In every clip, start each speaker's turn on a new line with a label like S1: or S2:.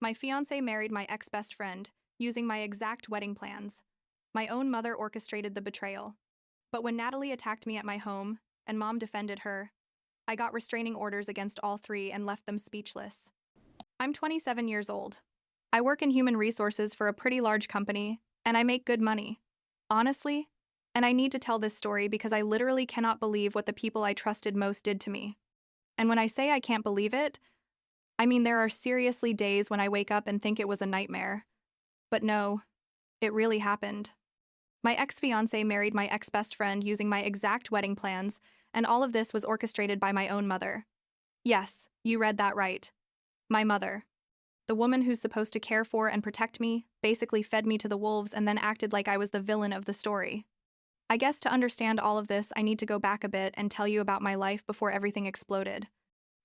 S1: My fiancé married my ex-best friend, using my exact wedding plans. My own mother orchestrated the betrayal. But when Natalie attacked me at my home, and Mom defended her, I got restraining orders against all three and left them speechless. I'm 27 years old. I work in human resources for a pretty large company, and I make good money. Honestly, and I need to tell this story because I literally cannot believe what the people I trusted most did to me. And when I say I can't believe it, I mean there are seriously days when I wake up and think it was a nightmare. But no, it really happened. My ex-fiancé married my ex-best friend using my exact wedding plans, and all of this was orchestrated by my own mother. Yes, you read that right. My mother. The woman who's supposed to care for and protect me, basically fed me to the wolves and then acted like I was the villain of the story. I guess to understand all of this, I need to go back a bit and tell you about my life before everything exploded.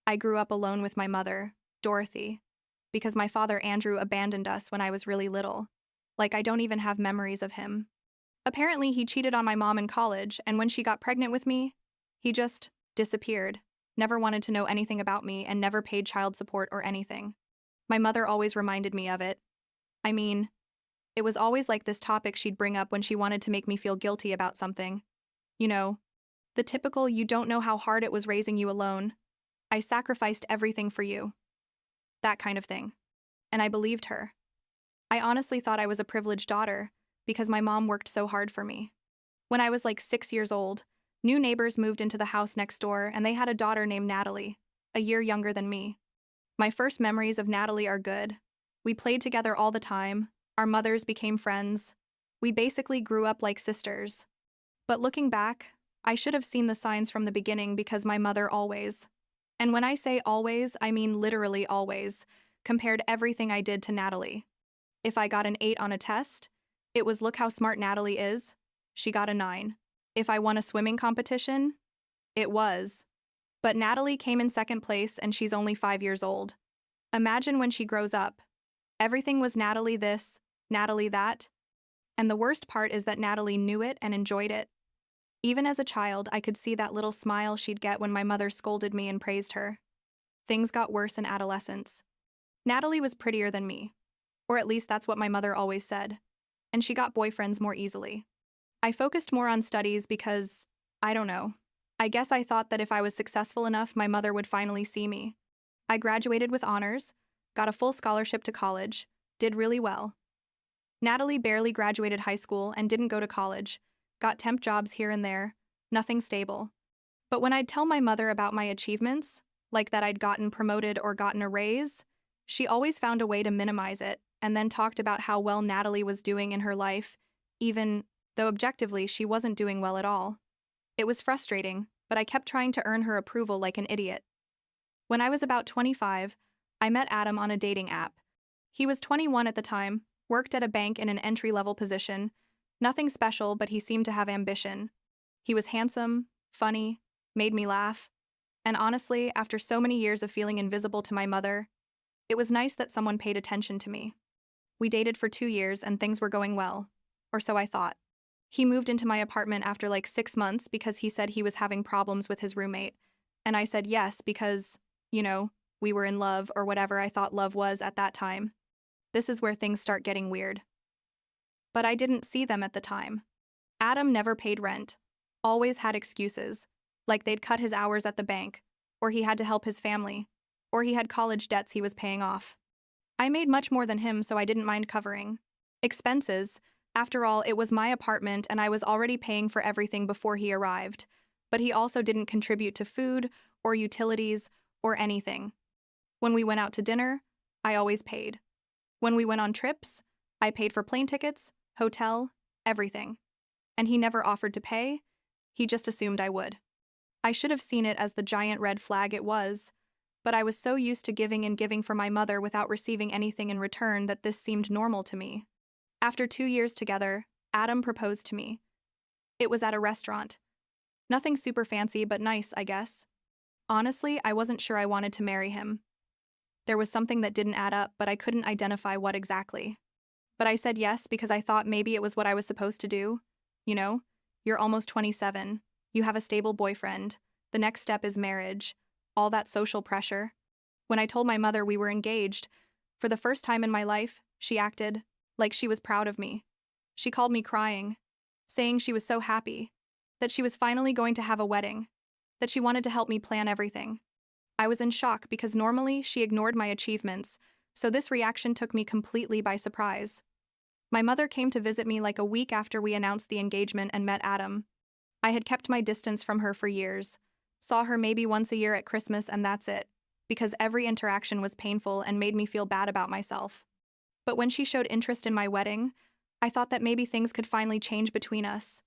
S1: I grew up alone with my mother, Dorothy, because my father Andrew abandoned us when I was really little. Like I don't even have memories of him. Apparently he cheated on my mom in college, and when she got pregnant with me, he just disappeared, never wanted to know anything about me, and never paid child support or anything. My mother always reminded me of it. I mean, it was always like this topic she'd bring up when she wanted to make me feel guilty about something. You know, the typical you don't know how hard it was raising you alone. I sacrificed everything for you. That kind of thing. And I believed her. I honestly thought I was a privileged daughter because my mom worked so hard for me. When I was like 6 years old, new neighbors moved into the house next door and they had a daughter named Natalie, a year younger than me. My first memories of Natalie are good. We played together all the time. Our mothers became friends. We basically grew up like sisters. But looking back, I should have seen the signs from the beginning because my mother always, and when I say always, I mean literally always, compared everything I did to Natalie. If I got an 8 on a test, it was look how smart Natalie is. She got a 9. If I won a swimming competition, it was. But Natalie came in second place and she's only 5 years old. Imagine when she grows up. Everything was Natalie this, Natalie that. And the worst part is that Natalie knew it and enjoyed it. Even as a child, I could see that little smile she'd get when my mother scolded me and praised her. Things got worse in adolescence. Natalie was prettier than me. Or at least that's what my mother always said. And she got boyfriends more easily. I focused more on studies because, I don't know. I guess I thought that if I was successful enough, my mother would finally see me. I graduated with honors, got a full scholarship to college, did really well. Natalie barely graduated high school and didn't go to college, got temp jobs here and there, nothing stable. But when I'd tell my mother about my achievements, like that I'd gotten promoted or gotten a raise, she always found a way to minimize it and then talked about how well Natalie was doing in her life, even though objectively she wasn't doing well at all. It was frustrating, but I kept trying to earn her approval like an idiot. When I was about 25, I met Adam on a dating app. He was 21 at the time, worked at a bank in an entry-level position. Nothing special, but he seemed to have ambition. He was handsome, funny, made me laugh. And honestly, after so many years of feeling invisible to my mother, it was nice that someone paid attention to me. We dated for 2 years and things were going well, or so I thought. He moved into my apartment after like 6 months because he said he was having problems with his roommate. And I said yes because, we were in love or whatever I thought love was at that time. This is where things start getting weird. But I didn't see them at the time. Adam never paid rent, always had excuses, like they'd cut his hours at the bank, or he had to help his family, or he had college debts he was paying off. I made much more than him, so I didn't mind covering expenses. After all, it was my apartment and I was already paying for everything before he arrived, but he also didn't contribute to food or utilities or anything. When we went out to dinner, I always paid. When we went on trips, I paid for plane tickets, hotel, everything. And he never offered to pay, he just assumed I would. I should have seen it as the giant red flag it was, but I was so used to giving and giving for my mother without receiving anything in return that this seemed normal to me. After 2 years together, Adam proposed to me. It was at a restaurant. Nothing super fancy, but nice, I guess. Honestly, I wasn't sure I wanted to marry him. There was something that didn't add up, but I couldn't identify what exactly. But I said yes because I thought maybe it was what I was supposed to do. You're almost 27. You have a stable boyfriend. The next step is marriage. All that social pressure. When I told my mother we were engaged, For the first time in my life, she acted like she was proud of me. She called me crying, saying she was so happy, that she was finally going to have a wedding, that she wanted to help me plan everything. I was in shock because normally she ignored my achievements, so this reaction took me completely by surprise. My mother came to visit me like a week after we announced the engagement and met Adam. I had kept my distance from her for years, saw her maybe once a year at Christmas and that's it, because every interaction was painful and made me feel bad about myself. But when she showed interest in my wedding, I thought that maybe things could finally change between us,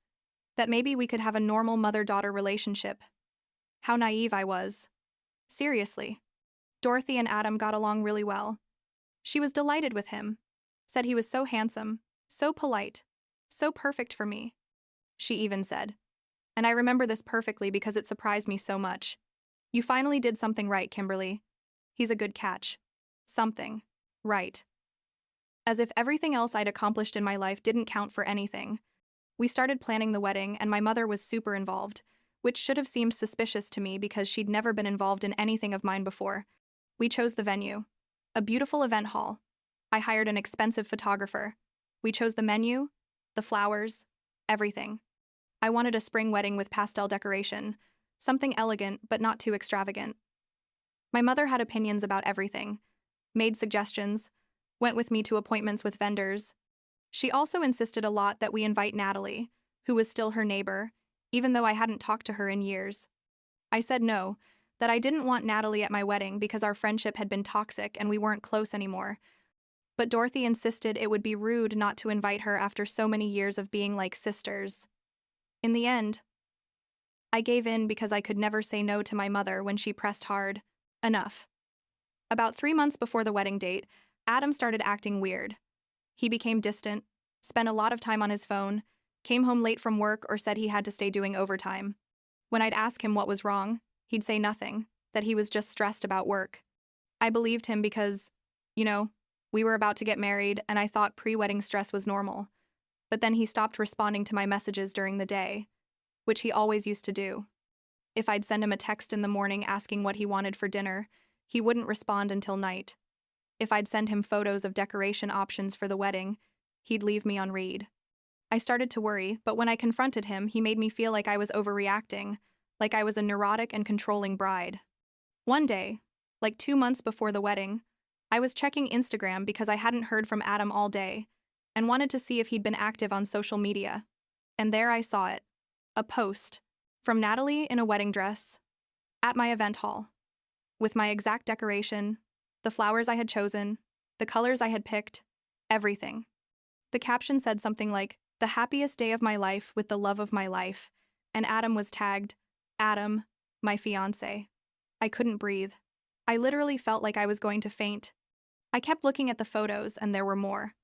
S1: that maybe we could have a normal mother-daughter relationship. How naive I was. Seriously. Dorothy and Adam got along really well. She was delighted with him, said he was so handsome, so polite, so perfect for me, she even said. And I remember this perfectly because it surprised me so much. You finally did something right, Kimberly. He's a good catch. Something. Right. As if everything else I'd accomplished in my life didn't count for anything. We started planning the wedding and my mother was super involved, which should have seemed suspicious to me because she'd never been involved in anything of mine before. We chose the venue. A beautiful event hall. I hired an expensive photographer. We chose the menu, the flowers, everything. I wanted a spring wedding with pastel decoration, something elegant but not too extravagant. My mother had opinions about everything, made suggestions, went with me to appointments with vendors. She also insisted a lot that we invite Natalie, who was still her neighbor, even though I hadn't talked to her in years. I said no, that I didn't want Natalie at my wedding because our friendship had been toxic and we weren't close anymore. But Dorothy insisted it would be rude not to invite her after so many years of being like sisters. In the end, I gave in because I could never say no to my mother when she pressed hard. Enough. About 3 months before the wedding date, Adam started acting weird. He became distant, spent a lot of time on his phone, came home late from work or said he had to stay doing overtime. When I'd ask him what was wrong, he'd say nothing, that he was just stressed about work. I believed him because, we were about to get married and I thought pre-wedding stress was normal. But then he stopped responding to my messages during the day, which he always used to do. If I'd send him a text in the morning asking what he wanted for dinner, he wouldn't respond until night. If I'd send him photos of decoration options for the wedding, he'd leave me on read. I started to worry, but when I confronted him, he made me feel like I was overreacting, like I was a neurotic and controlling bride. One day, like 2 months before the wedding, I was checking Instagram because I hadn't heard from Adam all day and wanted to see if he'd been active on social media. And there I saw it. A post from Natalie in a wedding dress at my event hall, with my exact decoration, the flowers I had chosen, the colors I had picked, everything. The caption said something like, "The happiest day of my life with the love of my life," and Adam was tagged, Adam, my fiancé. I couldn't breathe. I literally felt like I was going to faint. I kept looking at the photos and there were more.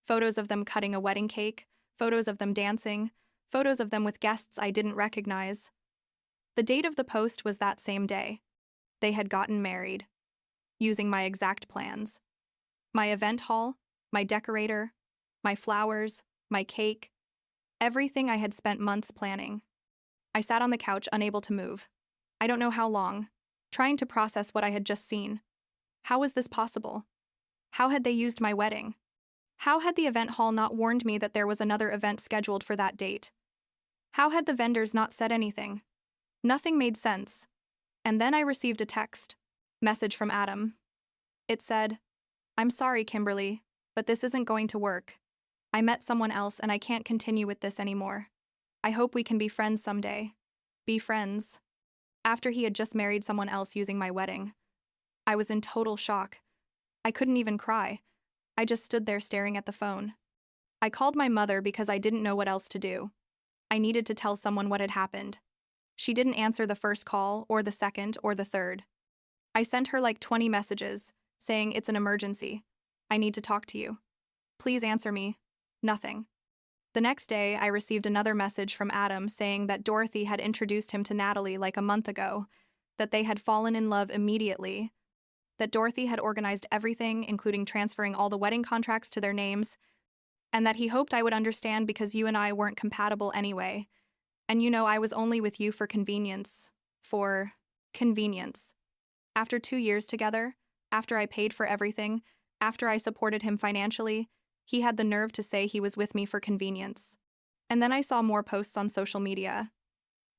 S1: Photos of them cutting a wedding cake, photos of them dancing, photos of them with guests I didn't recognize. The date of the post was that same day. They had gotten married, using my exact plans. My event hall, my decorator, my flowers, my cake, everything I had spent months planning. I sat on the couch unable to move. I don't know how long, trying to process what I had just seen. How was this possible? How had they used my wedding? How had the event hall not warned me that there was another event scheduled for that date? How had the vendors not said anything? Nothing made sense. And then I received a message from Adam. It said, "I'm sorry, Kimberly, but this isn't going to work. I met someone else and I can't continue with this anymore. I hope we can be friends someday." Be friends. After he had just married someone else using my wedding. I was in total shock. I couldn't even cry. I just stood there staring at the phone. I called my mother because I didn't know what else to do. I needed to tell someone what had happened. She didn't answer the first call, or the second, or the third. I sent her like 20 messages, saying it's an emergency. I need to talk to you. Please answer me. Nothing. The next day, I received another message from Adam saying that Dorothy had introduced him to Natalie like a month ago, that they had fallen in love immediately, that Dorothy had organized everything, including transferring all the wedding contracts to their names, and that he hoped I would understand because you and I weren't compatible anyway. And I was only with you for convenience. For convenience. After 2 years together, after I paid for everything, After I supported him financially, he had the nerve to say he was with me for convenience. And then I saw more posts on social media.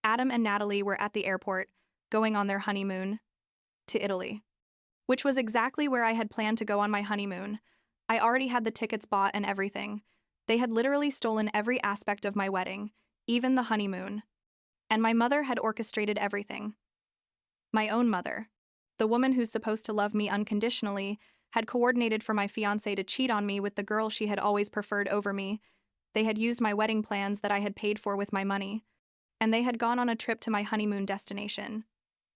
S1: Adam and Natalie were at the airport, going on their honeymoon to Italy, which was exactly where I had planned to go on my honeymoon. I already had the tickets bought and everything. They had literally stolen every aspect of my wedding, even the honeymoon. And my mother had orchestrated everything. My own mother, the woman who's supposed to love me unconditionally, had coordinated for my fiancé to cheat on me with the girl she had always preferred over me. They had used my wedding plans that I had paid for with my money, and they had gone on a trip to my honeymoon destination.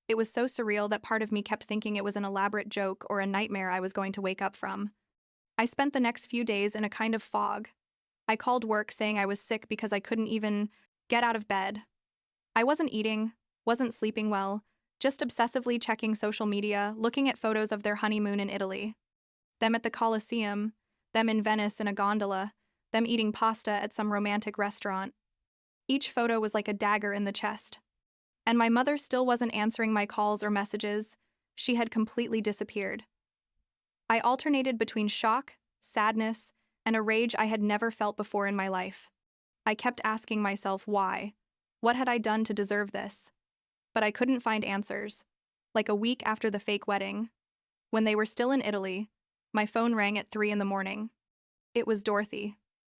S1: It was so surreal that part of me kept thinking it was an elaborate joke or a nightmare I was going to wake up from. I spent the next few days in a kind of fog. I called work saying I was sick because I couldn't even get out of bed. I wasn't eating, wasn't sleeping well, just obsessively checking social media, looking at photos of their honeymoon in Italy. Them at the Colosseum, them in Venice in a gondola, them eating pasta at some romantic restaurant. Each photo was like a dagger in the chest. And my mother still wasn't answering my calls or messages. She had completely disappeared. I alternated between shock, sadness, and a rage I had never felt before in my life. I kept asking myself why. What had I done to deserve this? But I couldn't find answers. Like a week after the fake wedding, when they were still in Italy, my phone rang at 3 a.m. It was Dorothy.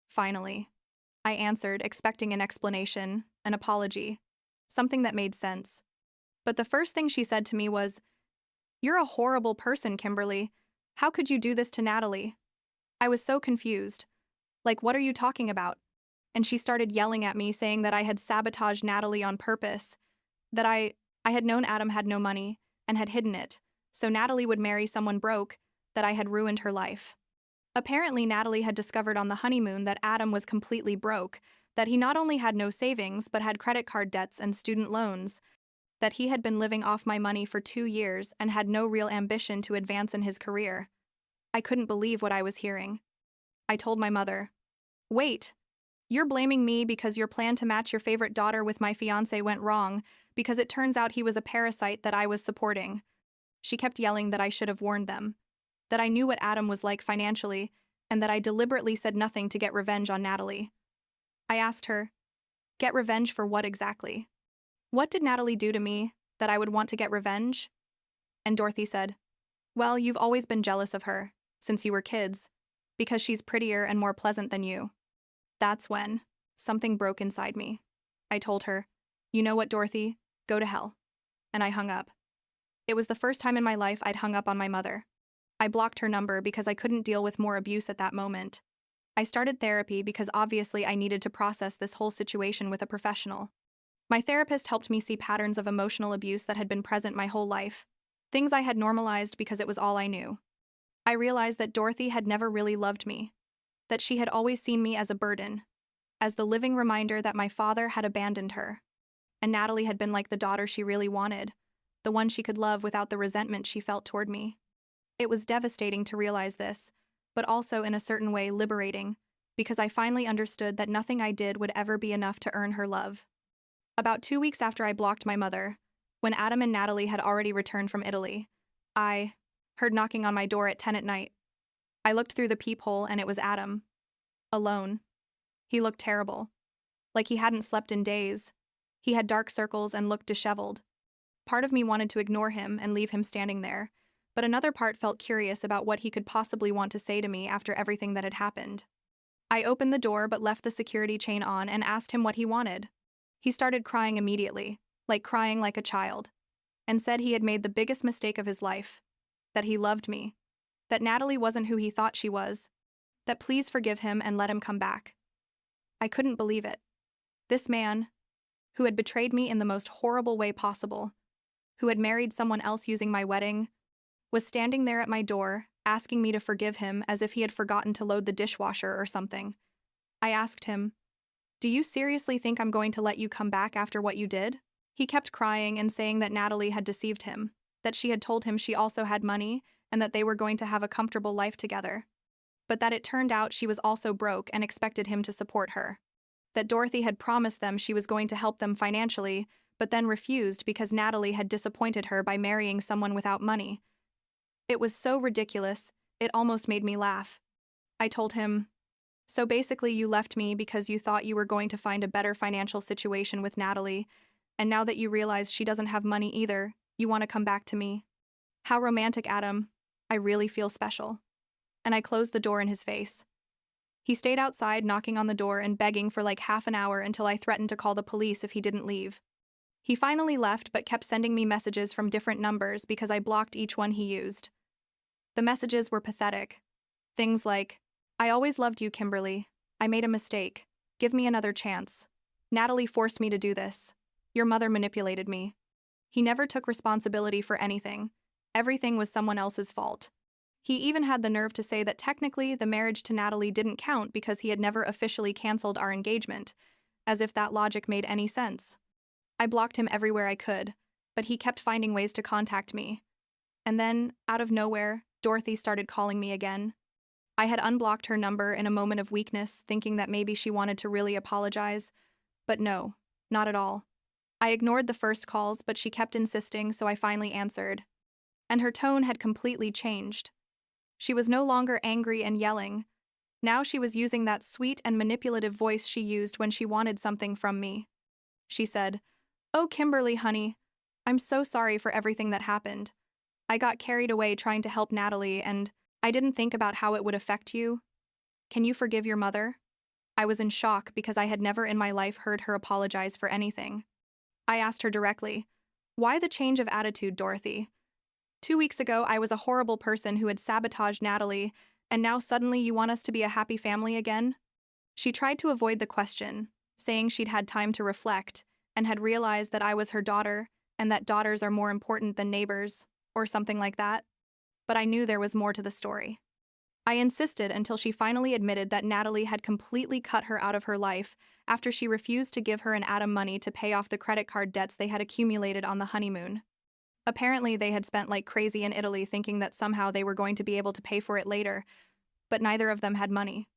S1: Finally. I answered, expecting an explanation, an apology, something that made sense. But the first thing she said to me was, "You're a horrible person, Kimberly. How could you do this to Natalie?" I was so confused. Like, what are you talking about? And she started yelling at me, saying that I had sabotaged Natalie on purpose, that I had known Adam had no money and had hidden it, so Natalie would marry someone broke, that I had ruined her life. Apparently, Natalie had discovered on the honeymoon that Adam was completely broke, that he not only had no savings but had credit card debts and student loans, that he had been living off my money for 2 years and had no real ambition to advance in his career. I couldn't believe what I was hearing. I told my mother, "Wait, you're blaming me because your plan to match your favorite daughter with my fiancé went wrong, because it turns out he was a parasite that I was supporting." She kept yelling that I should have warned them, that I knew what Adam was like financially, and that I deliberately said nothing to get revenge on Natalie. I asked her, "Get revenge for what exactly? What did Natalie do to me that I would want to get revenge?" And Dorothy said, "Well, you've always been jealous of her, since you were kids, because she's prettier and more pleasant than you." That's when something broke inside me. I told her, "You know what, Dorothy? Go to hell." And I hung up. It was the first time in my life I'd hung up on my mother. I blocked her number because I couldn't deal with more abuse at that moment. I started therapy because obviously I needed to process this whole situation with a professional. My therapist helped me see patterns of emotional abuse that had been present my whole life, things I had normalized because it was all I knew. I realized that Dorothy had never really loved me, that she had always seen me as a burden, as the living reminder that my father had abandoned her. And Natalie had been like the daughter she really wanted, the one she could love without the resentment she felt toward me. It was devastating to realize this, but also in a certain way liberating, because I finally understood that nothing I did would ever be enough to earn her love. About 2 weeks after I blocked my mother, when Adam and Natalie had already returned from Italy, I heard knocking on my door at 10 at night. I looked through the peephole and it was Adam. Alone. He looked terrible. Like he hadn't slept in days. He had dark circles and looked disheveled. Part of me wanted to ignore him and leave him standing there, but another part felt curious about what he could possibly want to say to me after everything that had happened. I opened the door but left the security chain on and asked him what he wanted. He started crying immediately, crying like a child, and said he had made the biggest mistake of his life, that he loved me, that Natalie wasn't who he thought she was, that please forgive him and let him come back. I couldn't believe it. This man, who had betrayed me in the most horrible way possible, who had married someone else using my wedding, was standing there at my door, asking me to forgive him as if he had forgotten to load the dishwasher or something. I asked him, "Do you seriously think I'm going to let you come back after what you did?" He kept crying and saying that Natalie had deceived him, that she had told him she also had money and that they were going to have a comfortable life together, but that it turned out she was also broke and expected him to support her, that Dorothy had promised them she was going to help them financially, but then refused because Natalie had disappointed her by marrying someone without money. It was so ridiculous, It almost made me laugh. I told him, "So basically, you left me because you thought you were going to find a better financial situation with Natalie, and now that you realize she doesn't have money either, you want to come back to me. How romantic, Adam. I really feel special." And I closed the door in his face. He stayed outside, knocking on the door and begging for like half an hour until I threatened to call the police if he didn't leave. He finally left but kept sending me messages from different numbers because I blocked each one he used. The messages were pathetic. Things like, "I always loved you, Kimberly. I made a mistake. Give me another chance. Natalie forced me to do this. Your mother manipulated me." He never took responsibility for anything. Everything was someone else's fault. He even had the nerve to say that technically the marriage to Natalie didn't count because he had never officially canceled our engagement, as if that logic made any sense. I blocked him everywhere I could, but he kept finding ways to contact me. And then, out of nowhere, Dorothy started calling me again. I had unblocked her number in a moment of weakness, thinking that maybe she wanted to really apologize, but no, not at all. I ignored the first calls, but she kept insisting, so I finally answered. And her tone had completely changed. She was no longer angry and yelling. Now she was using that sweet and manipulative voice she used when she wanted something from me. She said, "Oh, Kimberly, honey, I'm so sorry for everything that happened. I got carried away trying to help Natalie, and I didn't think about how it would affect you. Can you forgive your mother?" I was in shock because I had never in my life heard her apologize for anything. I asked her directly, "Why the change of attitude, Dorothy? 2 weeks ago, I was a horrible person who had sabotaged Natalie, and now suddenly you want us to be a happy family again?" She tried to avoid the question, saying she'd had time to reflect and had realized that I was her daughter and that daughters are more important than neighbors, or something like that. But I knew there was more to the story. I insisted until she finally admitted that Natalie had completely cut her out of her life after she refused to give her and Adam money to pay off the credit card debts they had accumulated on the honeymoon. Apparently, they had spent like crazy in Italy thinking that somehow they were going to be able to pay for it later, but neither of them had money.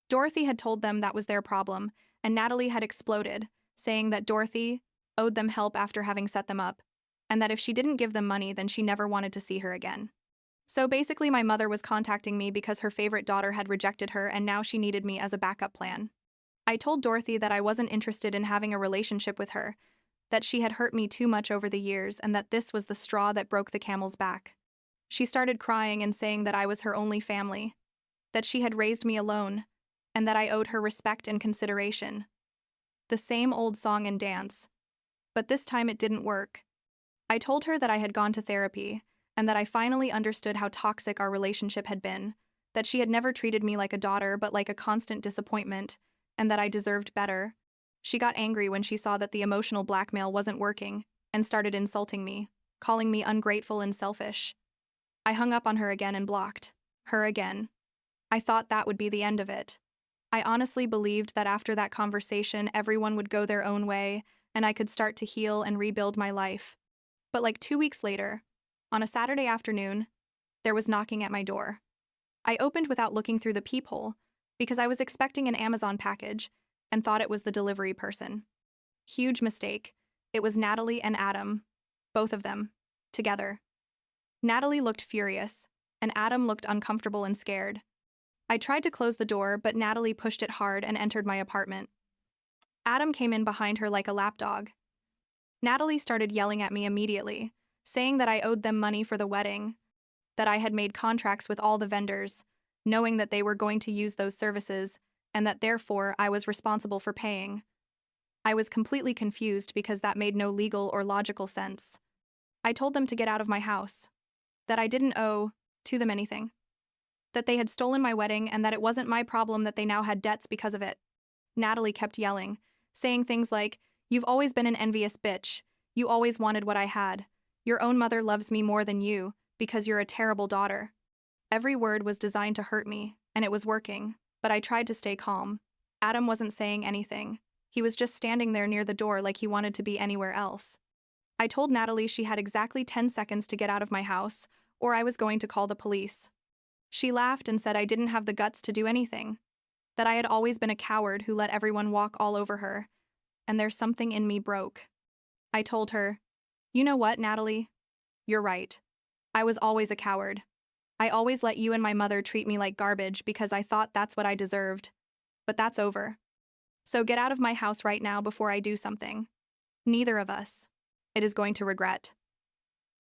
S1: Dorothy had told them that was their problem, and Natalie had exploded, saying that Dorothy owed them help after having set them up, and that if she didn't give them money, then she never wanted to see her again. So basically, my mother was contacting me because her favorite daughter had rejected her and now she needed me as a backup plan. I told Dorothy that I wasn't interested in having a relationship with her, that she had hurt me too much over the years, and that this was the straw that broke the camel's back. She started crying and saying that I was her only family, that she had raised me alone, and that I owed her respect and consideration. The same old song and dance. But this time it didn't work. I told her that I had gone to therapy, and that I finally understood how toxic our relationship had been, that she had never treated me like a daughter but like a constant disappointment, and that I deserved better. She got angry when she saw that the emotional blackmail wasn't working and started insulting me, calling me ungrateful and selfish. I hung up on her again and blocked her again. I thought that would be the end of it. I honestly believed that after that conversation, everyone would go their own way and I could start to heal and rebuild my life. But like 2 weeks later, on a Saturday afternoon, there was knocking at my door. I opened without looking through the peephole because I was expecting an Amazon package and thought it was the delivery person. Huge mistake. It was Natalie and Adam, both of them, together. Natalie looked furious, and Adam looked uncomfortable and scared. I tried to close the door, but Natalie pushed it hard and entered my apartment. Adam came in behind her like a lapdog. Natalie started yelling at me immediately, saying that I owed them money for the wedding, that I had made contracts with all the vendors, knowing that they were going to use those services, and that therefore I was responsible for paying. I was completely confused because that made no legal or logical sense. I told them to get out of my house, that I didn't owe to them anything, that they had stolen my wedding and that it wasn't my problem that they now had debts because of it. Natalie kept yelling, saying things like, "You've always been an envious bitch. You always wanted what I had. Your own mother loves me more than you because you're a terrible daughter." Every word was designed to hurt me, and it was working, but I tried to stay calm. Adam wasn't saying anything. He was just standing there near the door like he wanted to be anywhere else. I told Natalie she had exactly 10 seconds to get out of my house, or I was going to call the police. She laughed and said I didn't have the guts to do anything, that I had always been a coward who let everyone walk all over her, and there's something in me broke. I told her, "You know what, Natalie? You're right. I was always a coward. I always let you and my mother treat me like garbage because I thought that's what I deserved. But that's over. So get out of my house right now before I do something. Neither of us. It is going to regret.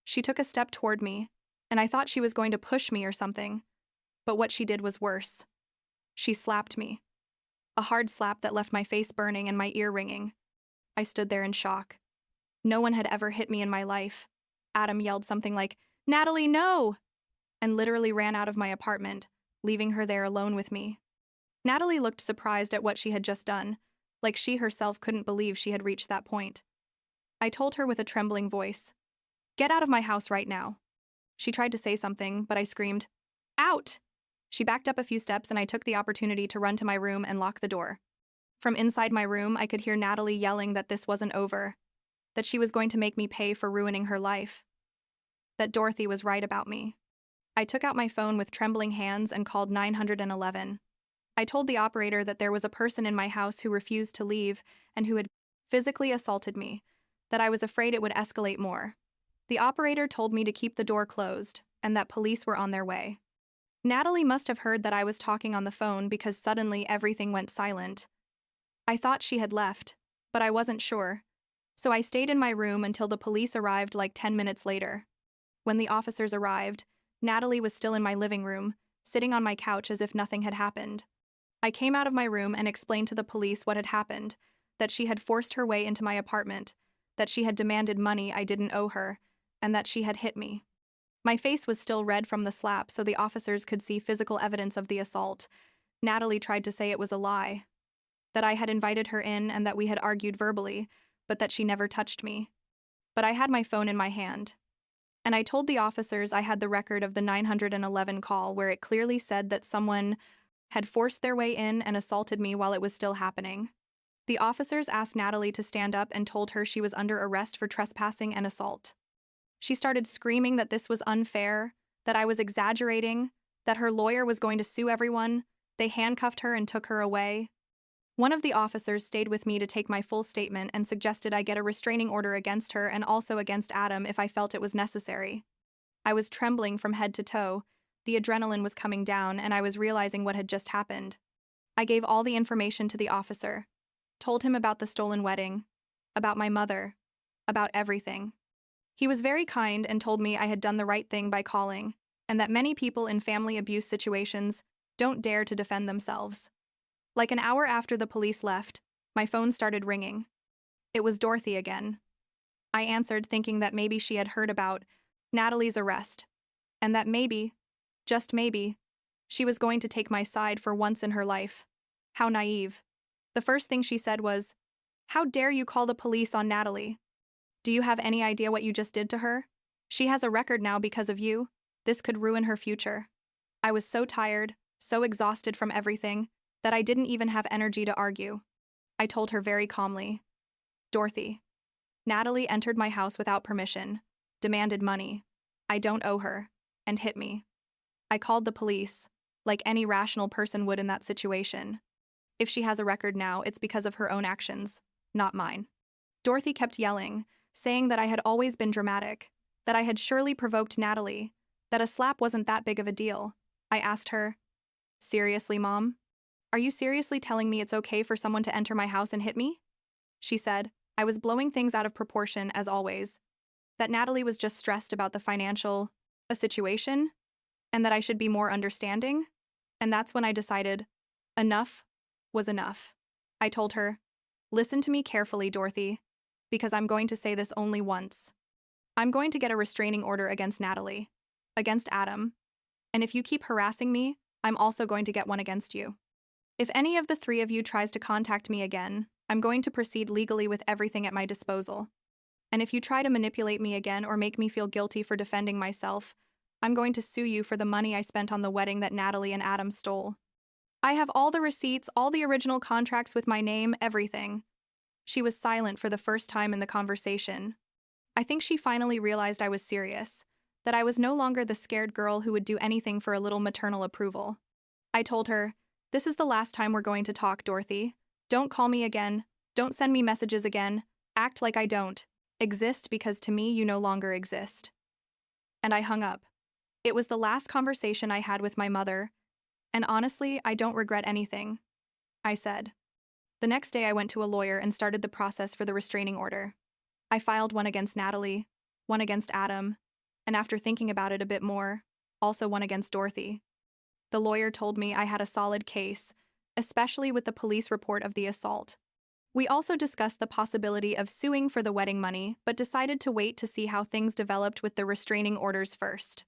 S1: She took a step toward me, and I thought she was going to push me or something. But what she did was worse. She slapped me. A hard slap that left my face burning and my ear ringing. I stood there in shock. No one had ever hit me in my life. Adam yelled something like, "Natalie, no!" and literally ran out of my apartment, leaving her there alone with me. Natalie looked surprised at what she had just done, like she herself couldn't believe she had reached that point. I told her with a trembling voice, "Get out of my house right now." She tried to say something, but I screamed, "Out!" She backed up a few steps and I took the opportunity to run to my room and lock the door. From inside my room, I could hear Natalie yelling that this wasn't over, that she was going to make me pay for ruining her life, that Dorothy was right about me. I took out my phone with trembling hands and called 911. I told the operator that there was a person in my house who refused to leave and who had physically assaulted me, that I was afraid it would escalate more. The operator told me to keep the door closed and that police were on their way. Natalie must have heard that I was talking on the phone because suddenly everything went silent. I thought she had left, but I wasn't sure, so I stayed in my room until the police arrived like 10 minutes later. When the officers arrived, Natalie was still in my living room, sitting on my couch as if nothing had happened. I came out of my room and explained to the police what had happened, that she had forced her way into my apartment, that she had demanded money I didn't owe her, and that she had hit me. My face was still red from the slap, so the officers could see physical evidence of the assault. Natalie tried to say it was a lie, that I had invited her in and that we had argued verbally, but that she never touched me. But I had my phone in my hand. And I told the officers I had the record of the 911 call where it clearly said that someone had forced their way in and assaulted me while it was still happening. The officers asked Natalie to stand up and told her she was under arrest for trespassing and assault. She started screaming that this was unfair, that I was exaggerating, that her lawyer was going to sue everyone. They handcuffed her and took her away. One of the officers stayed with me to take my full statement and suggested I get a restraining order against her and also against Adam if I felt it was necessary. I was trembling from head to toe. The adrenaline was coming down, and I was realizing what had just happened. I gave all the information to the officer, told him about the stolen wedding, about my mother, about everything. He was very kind and told me I had done the right thing by calling, and that many people in family abuse situations don't dare to defend themselves. Like an hour after the police left, my phone started ringing. It was Dorothy again. I answered thinking that maybe she had heard about Natalie's arrest, and that maybe, just maybe, she was going to take my side for once in her life. How naive. The first thing she said was, "How dare you call the police on Natalie? Do you have any idea what you just did to her? She has a record now because of you. This could ruin her future." I was so tired, so exhausted from everything, that I didn't even have energy to argue. I told her very calmly, "Dorothy, Natalie entered my house without permission, demanded money. I don't owe her, and hit me. I called the police, like any rational person would in that situation. If she has a record now, it's because of her own actions, not mine." Dorothy kept yelling, saying that I had always been dramatic, that I had surely provoked Natalie, that a slap wasn't that big of a deal. I asked her, "Seriously, Mom? Are you seriously telling me it's okay for someone to enter my house and hit me?" She said, I was blowing things out of proportion as always, that Natalie was just stressed about the situation, and that I should be more understanding. And that's when I decided enough was enough. I told her, "Listen to me carefully, Dorothy, because I'm going to say this only once. I'm going to get a restraining order against Natalie, against Adam, and if you keep harassing me, I'm also going to get one against you. If any of the three of you tries to contact me again, I'm going to proceed legally with everything at my disposal. And if you try to manipulate me again or make me feel guilty for defending myself, I'm going to sue you for the money I spent on the wedding that Natalie and Adam stole. I have all the receipts, all the original contracts with my name, everything." She was silent for the first time in the conversation. I think she finally realized I was serious, that I was no longer the scared girl who would do anything for a little maternal approval. I told her, "This is the last time we're going to talk, Dorothy. Don't call me again. Don't send me messages again. Act like I don't exist because to me you no longer exist." And I hung up. It was the last conversation I had with my mother, and honestly, I don't regret anything, I said. The next day, I went to a lawyer and started the process for the restraining order. I filed one against Natalie, one against Adam, and after thinking about it a bit more, also one against Dorothy. The lawyer told me I had a solid case, especially with the police report of the assault. We also discussed the possibility of suing for the wedding money, but decided to wait to see how things developed with the restraining orders first.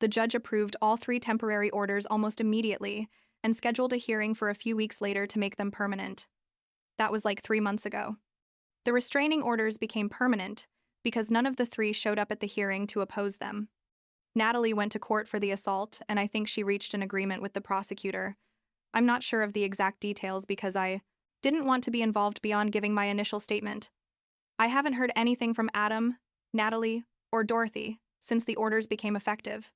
S1: The judge approved all 3 temporary orders almost immediately and scheduled a hearing for a few weeks later to make them permanent. That was like 3 months ago. The restraining orders became permanent because none of the 3 showed up at the hearing to oppose them. Natalie went to court for the assault, and I think she reached an agreement with the prosecutor. I'm not sure of the exact details because I didn't want to be involved beyond giving my initial statement. I haven't heard anything from Adam, Natalie, or Dorothy since the orders became effective.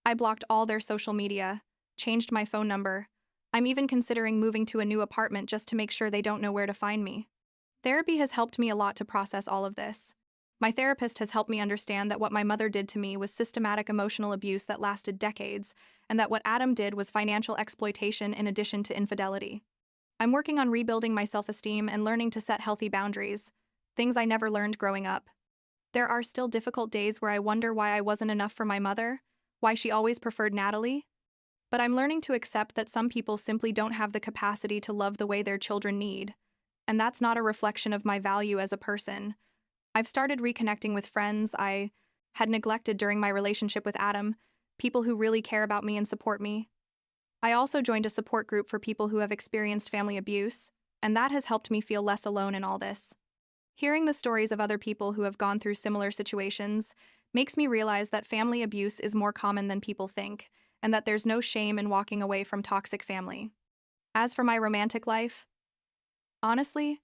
S1: I blocked all their social media, changed my phone number. I'm even considering moving to a new apartment just to make sure they don't know where to find me. Therapy has helped me a lot to process all of this. My therapist has helped me understand that what my mother did to me was systematic emotional abuse that lasted decades, and that what Adam did was financial exploitation in addition to infidelity. I'm working on rebuilding my self-esteem and learning to set healthy boundaries, things I never learned growing up. There are still difficult days where I wonder why I wasn't enough for my mother, why she always preferred Natalie. But I'm learning to accept that some people simply don't have the capacity to love the way their children need, and that's not a reflection of my value as a person. I've started reconnecting with friends I had neglected during my relationship with Adam, people who really care about me and support me. I also joined a support group for people who have experienced family abuse, and that has helped me feel less alone in all this. Hearing the stories of other people who have gone through similar situations makes me realize that family abuse is more common than people think, and that there's no shame in walking away from toxic family. As for my romantic life, honestly,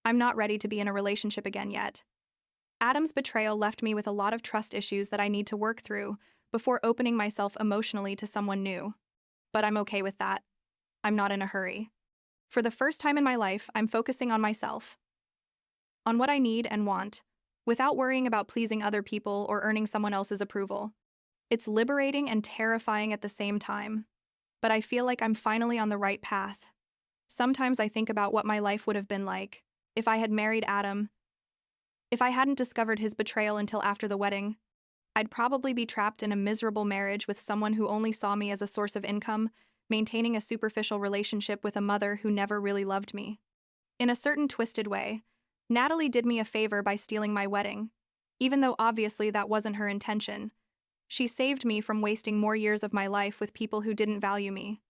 S1: I'm not ready to be in a relationship again yet. Adam's betrayal left me with a lot of trust issues that I need to work through before opening myself emotionally to someone new. But I'm okay with that. I'm not in a hurry. For the first time in my life, I'm focusing on myself, on what I need and want, without worrying about pleasing other people or earning someone else's approval. It's liberating and terrifying at the same time, but I feel like I'm finally on the right path. Sometimes I think about what my life would have been like if I had married Adam. If I hadn't discovered his betrayal until after the wedding, I'd probably be trapped in a miserable marriage with someone who only saw me as a source of income, maintaining a superficial relationship with a mother who never really loved me. In a certain twisted way, Natalie did me a favor by stealing my wedding, even though obviously that wasn't her intention. She saved me from wasting more years of my life with people who didn't value me.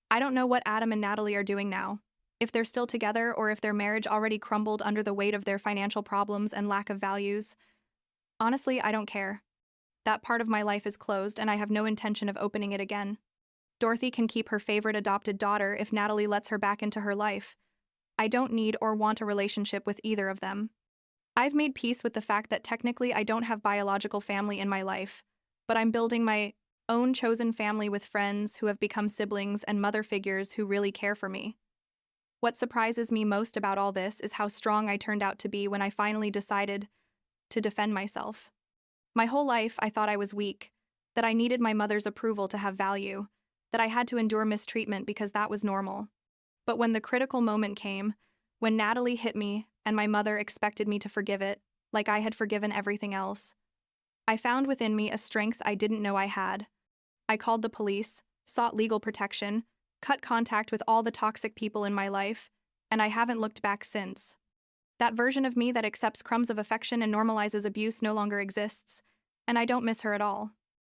S1: I don't know what Adam and Natalie are doing now, if they're still together or if their marriage already crumbled under the weight of their financial problems and lack of values. Honestly, I don't care. That part of my life is closed, and I have no intention of opening it again. Dorothy can keep her favorite adopted daughter if Natalie lets her back into her life. I don't need or want a relationship with either of them. I've made peace with the fact that technically I don't have biological family in my life, but I'm building my own chosen family with friends who have become siblings and mother figures who really care for me. What surprises me most about all this is how strong I turned out to be when I finally decided to defend myself. My whole life, I thought I was weak, that I needed my mother's approval to have value, that I had to endure mistreatment because that was normal. But when the critical moment came, when Natalie hit me and my mother expected me to forgive it, like I had forgiven everything else, I found within me a strength I didn't know I had. I called the police, sought legal protection, cut contact with all the toxic people in my life, and I haven't looked back since. That version of me that accepts crumbs of affection and normalizes abuse no longer exists, and I don't miss her at all.